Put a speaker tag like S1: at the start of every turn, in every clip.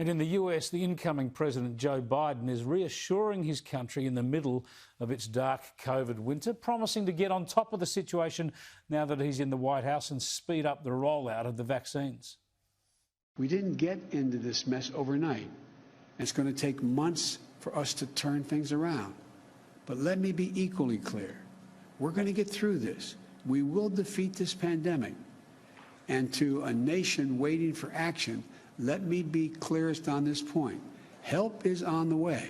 S1: And in the US, the incoming President Joe Biden is reassuring his country in the middle of its dark COVID winter, promising to get on top of the situation now that he's in the White House and speed up the rollout of the vaccines.
S2: We didn't get into this mess overnight. It's going to take months for us to turn things around. But let me be equally clear. We're going to get through this. We will defeat this pandemic. And to a nation waiting for action, let me be clearest on this point. Help is on the way.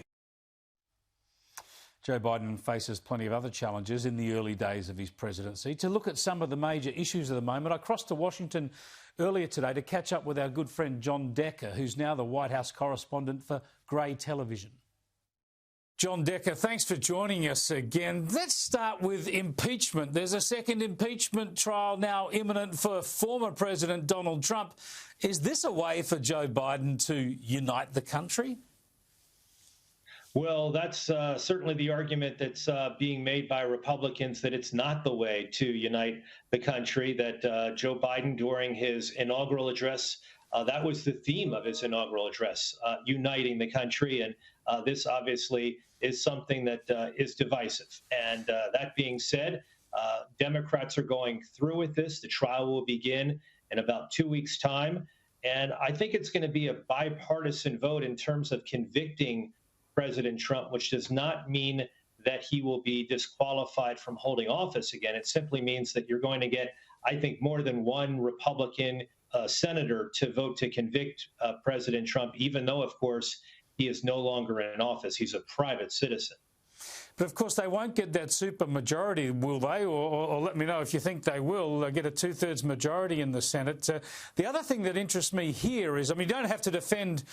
S1: Joe Biden faces plenty of other challenges in the early days of his presidency. To look at some of the major issues of the moment, I crossed to Washington earlier today to catch up with our good friend John Decker, who's now the White House correspondent for Grey Television. John Decker, thanks for joining us again. Let's start with impeachment. There's a second impeachment trial now imminent for former President Donald Trump. Is this a way for Joe Biden to unite the country?
S3: Well, that's certainly the argument that's being made by Republicans, that it's not the way to unite the country, that Joe Biden, during his inaugural address, that was the theme of his inaugural address, uniting the country. And this obviously is something that is divisive. And that being said, Democrats are going through with this. The trial will begin in about 2 weeks' time. And I think it's going to be a bipartisan vote in terms of convicting President Trump, which does not mean that he will be disqualified from holding office again. It simply means that you're going to get, I think, more than one Republican senator to vote to convict President Trump, even though, of course, he is no longer in office. He's a private citizen.
S1: But, of course, they won't get that supermajority, will they? Or let me know if you think they will. They'll get a two-thirds majority in the Senate. The other thing that interests me here is, I mean, you don't have to defend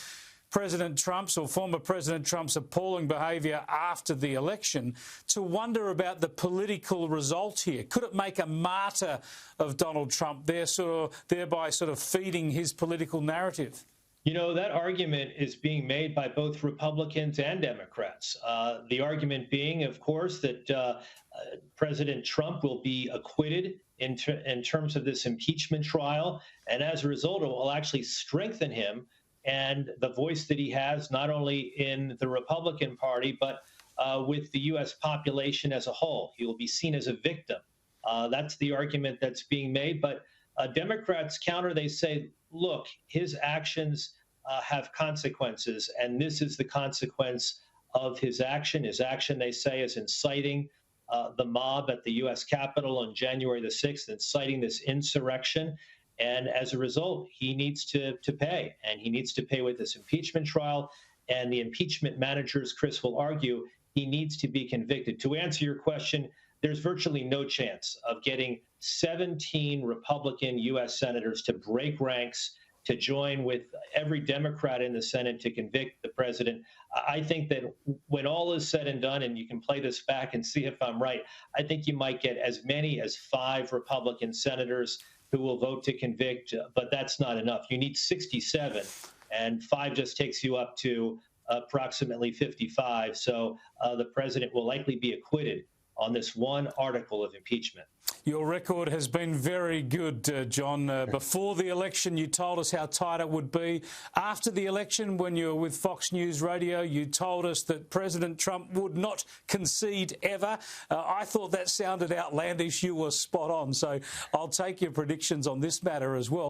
S1: President Trump's or former President Trump's appalling behaviour after the election to wonder about the political result here. Could it make a martyr of Donald Trump, thereby sort of feeding his political narrative?
S3: You know, that argument is being made by both Republicans and Democrats. The argument being, of course, that President Trump will be acquitted in terms of this impeachment trial. And as a result, it will actually strengthen him and the voice that he has, not only in the Republican Party, but with the U.S. population as a whole. He will be seen as a victim. That's the argument that's being made. But Democrats counter. They say, look, his actions have consequences, and this is the consequence of his action. His action, they say, is inciting the mob at the U.S. Capitol on January the 6th, inciting this insurrection. And as a result, he needs to pay, and he needs to pay with this impeachment trial. And the impeachment managers, Chris, will argue he needs to be convicted. To answer your question, there's virtually no chance of getting 17 Republican U.S. senators to break ranks, to join with every Democrat in the Senate to convict the president. I think that when all is said and done, and you can play this back and see if I'm right, I think you might get as many as 5 Republican senators who will vote to convict, but that's not enough. You need 67, and 5 just takes you up to approximately 55. So the president will likely be acquitted on this one article of impeachment.
S1: Your record has been very good, John. Before the election, you told us how tight it would be. After the election, when you were with Fox News Radio, you told us that President Trump would not concede ever. I thought that sounded outlandish. You were spot on. So I'll take your predictions on this matter as well.